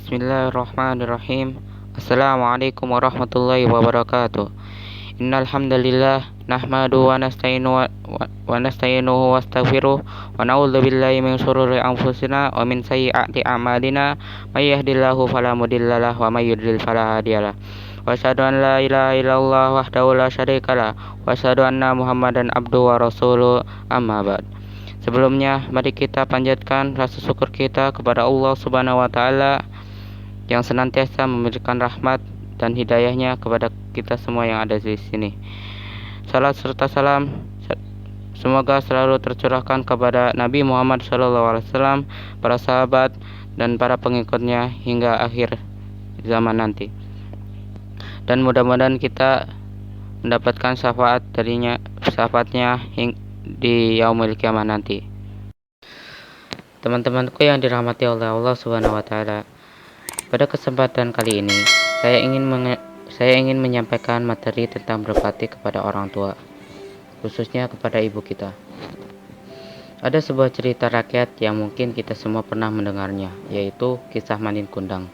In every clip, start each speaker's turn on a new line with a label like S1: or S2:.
S1: Bismillahirrahmanirrahim. Assalamualaikum warahmatullahi wabarakatuh. Innal hamdalillah nahmadu wa nasta'inuhu wastaghfiruh wa na'udzu billahi min shururi anfusina wa min sayyiati a'malina may yahdihillahu fala mudhillalah wa may yudlil fala hadiyalah. Wa asyhadu an la ilaha illallah wahdahu la syarikalah wa asyhadu anna Muhammadan abduhu wa rasuluh amma ba'd. Sebelumnya, mari kita panjatkan rasa syukur kita kepada Allah Subhanahu wa taala yang senantiasa memberikan rahmat dan hidayahnya kepada kita semua yang ada di sini. Salat serta salam semoga selalu tercurahkan kepada Nabi Muhammad SAW, para sahabat dan para pengikutnya hingga akhir zaman nanti. Dan mudah-mudahan kita mendapatkan syafatnya di yaumil kiamah nanti. Teman-temanku yang dirahmati oleh Allah Subhanahu wa taala, pada kesempatan kali ini saya ingin menyampaikan materi tentang berbakti kepada orang tua, khususnya kepada ibu kita. Ada sebuah cerita rakyat yang mungkin kita semua pernah mendengarnya, yaitu kisah Manin Kundang.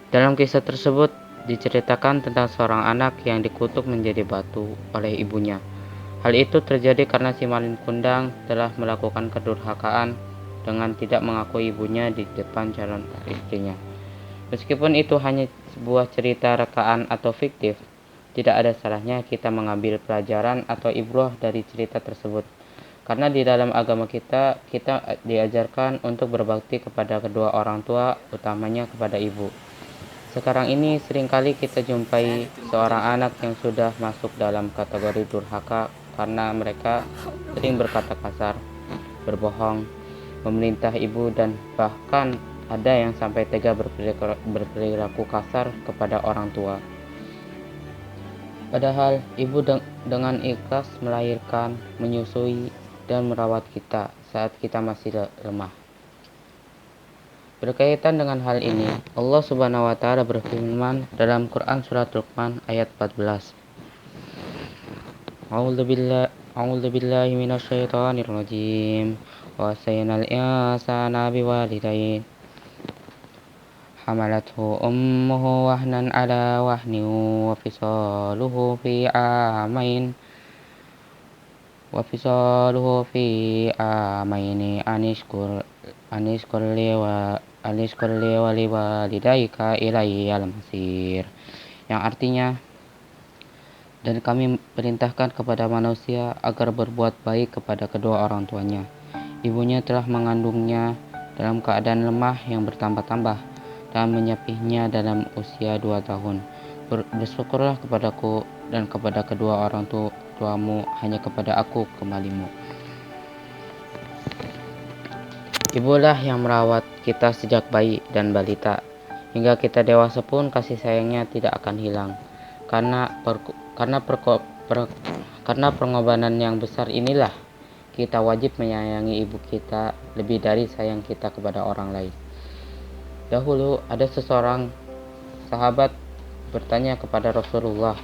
S1: Dalam kisah tersebut diceritakan tentang seorang anak yang dikutuk menjadi batu oleh ibunya. Hal itu terjadi karena si Manin Kundang telah melakukan kedurhakaan dengan tidak mengakui ibunya di depan calon istrinya. Meskipun itu hanya sebuah cerita rekaan atau fiktif, tidak ada salahnya kita mengambil pelajaran atau ibrah dari cerita tersebut. Karena di dalam agama kita diajarkan untuk berbakti kepada kedua orang tua, utamanya kepada ibu. Sekarang ini seringkali kita jumpai seorang anak yang sudah masuk dalam kategori durhaka karena mereka sering berkata kasar, berbohong, memerintah ibu, dan bahkan ada yang sampai tega berperilaku kasar kepada orang tua. Padahal ibu dengan ikhlas melahirkan, menyusui, dan merawat kita saat kita masih lemah. Berkaitan dengan hal ini, Allah Subhanahu wa taala berfirman dalam Quran surat Luqman ayat 14. A'udzu billahi minasyaitonir rajim. Wa sayyinal insana biwalidayhi hamalathu ummuhu wahnan ala wahnin wa fisaluhu fi amaini anishkur li wa liwalidayka ilayyal masir, yang artinya, dan kami perintahkan kepada manusia agar berbuat baik kepada kedua orang tuanya. Ibunya telah mengandungnya dalam keadaan lemah yang bertambah-tambah dan menyapihnya dalam usia 2 tahun. Bersyukurlah kepadaku dan kepada kedua orang tuamu, hanya kepada aku kembalimu. Ibulah yang merawat kita sejak bayi dan balita. Hingga kita dewasa pun kasih sayangnya tidak akan hilang. Karena pengorbanan yang besar inilah kita wajib menyayangi ibu kita lebih dari sayang kita kepada orang lain. Dahulu ada seseorang sahabat bertanya kepada Rasulullah,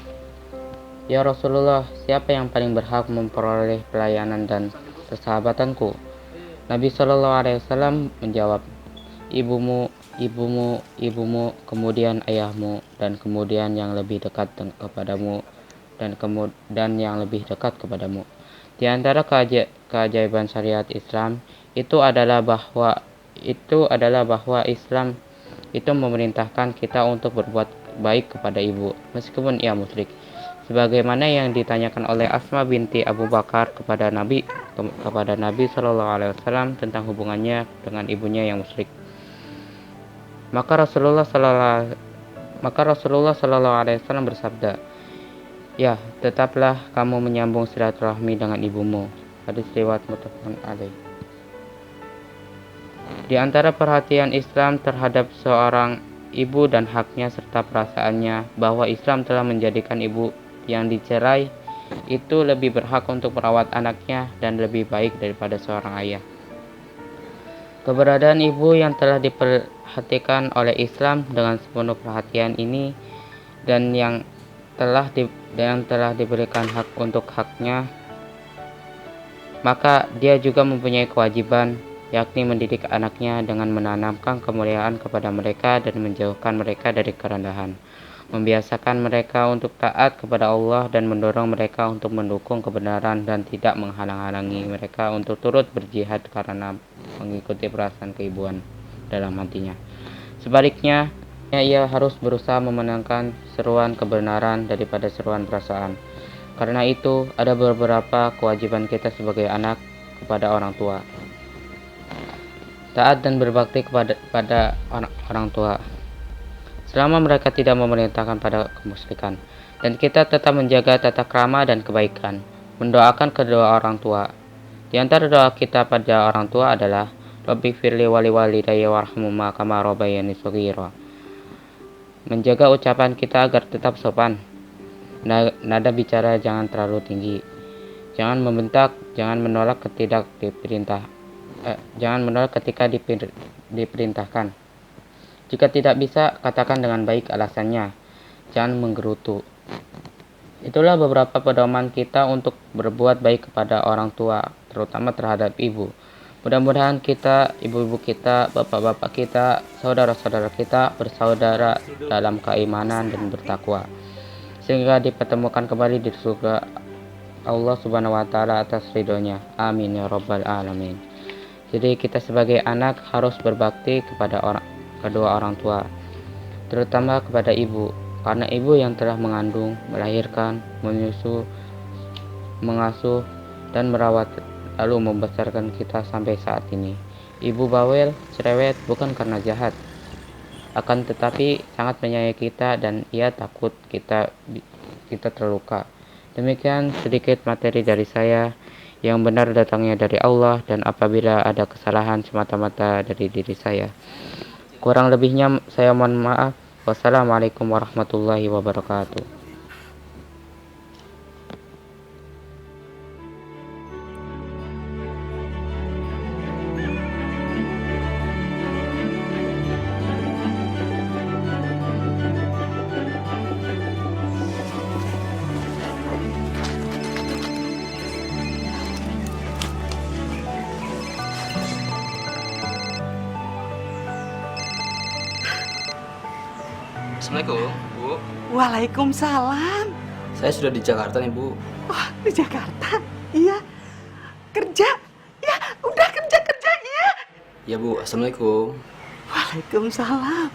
S1: "Ya Rasulullah, siapa yang paling berhak memperoleh pelayanan dan persahabatanku?" Nabi SAW menjawab, "Ibumu, kemudian ayahmu, dan kemudian yang lebih dekat kepadamu, dan yang lebih dekat kepadamu." Di antara keajaiban syariat Islam itu adalah bahwa Islam itu memerintahkan kita untuk berbuat baik kepada ibu meskipun ia musyrik, sebagaimana yang ditanyakan oleh Asma binti Abu Bakar kepada Nabi SAW tentang hubungannya dengan ibunya yang musyrik. Maka Rasulullah SAW bersabda, "Ya, tetaplah kamu menyambung silaturahmi dengan ibumu." Hadis riwayat muttafaqun alaih. Di antara perhatian Islam terhadap seorang ibu dan haknya serta perasaannya bahwa Islam telah menjadikan ibu yang dicerai itu lebih berhak untuk merawat anaknya dan lebih baik daripada seorang ayah. Keberadaan ibu yang telah diperhatikan oleh Islam dengan sepenuh perhatian ini dan yang telah diberikan hak untuk haknya, maka dia juga mempunyai kewajiban yakni mendidik anaknya dengan menanamkan kemuliaan kepada mereka dan menjauhkan mereka dari kerendahan, membiasakan mereka untuk taat kepada Allah dan mendorong mereka untuk mendukung kebenaran dan tidak menghalang-halangi mereka untuk turut berjihad karena mengikuti perasaan keibuan dalam hatinya. Sebaliknya, ia harus berusaha memenangkan seruan kebenaran daripada seruan perasaan. Karena itu, ada beberapa kewajiban kita sebagai anak kepada orang tua. Taat dan berbakti kepada orang tua selama mereka tidak memerintahkan pada kemusyrikan, dan kita tetap menjaga tata krama dan kebaikan, mendoakan kedua orang tua. Di antara doa kita pada orang tua adalah Rabbi firli wali walidayya warhamhuma kama rabbayani shaghira. Menjaga ucapan kita agar tetap sopan. Nada bicara jangan terlalu tinggi. Jangan membentak, jangan menolak jangan menolak ketika diperintahkan. Jika tidak bisa, katakan dengan baik alasannya. Jangan menggerutu. Itulah beberapa pedoman kita untuk berbuat baik kepada orang tua, terutama terhadap ibu. Mudah-mudahan kita, ibu-ibu kita, bapak-bapak kita, saudara-saudara kita bersaudara dalam keimanan dan bertakwa, sehingga dipertemukan kembali di surga Allah Subhanahu wa Ta'ala atas ridhonya. Amin ya Rabbal Alamin. Jadi kita sebagai anak harus berbakti kepada kedua orang tua, terutama kepada ibu, karena ibu yang telah mengandung, melahirkan, menyusu, mengasuh, dan merawat, lalu membesarkan kita sampai saat ini. Ibu bawel, cerewet bukan karena jahat, akan tetapi sangat menyayangi kita dan ia takut kita terluka. Demikian sedikit materi dari saya. Yang benar datangnya dari Allah, dan apabila ada kesalahan semata-mata dari diri saya. Kurang lebihnya saya mohon maaf. Wassalamualaikum warahmatullahi wabarakatuh.
S2: Assalamualaikum, Bu.
S3: Waalaikumsalam.
S2: Saya sudah di Jakarta nih, Bu.
S3: Oh, di Jakarta? Iya. Kerja? Ya, udah kerja, iya.
S2: Ya, Bu. Assalamualaikum.
S3: Waalaikumsalam.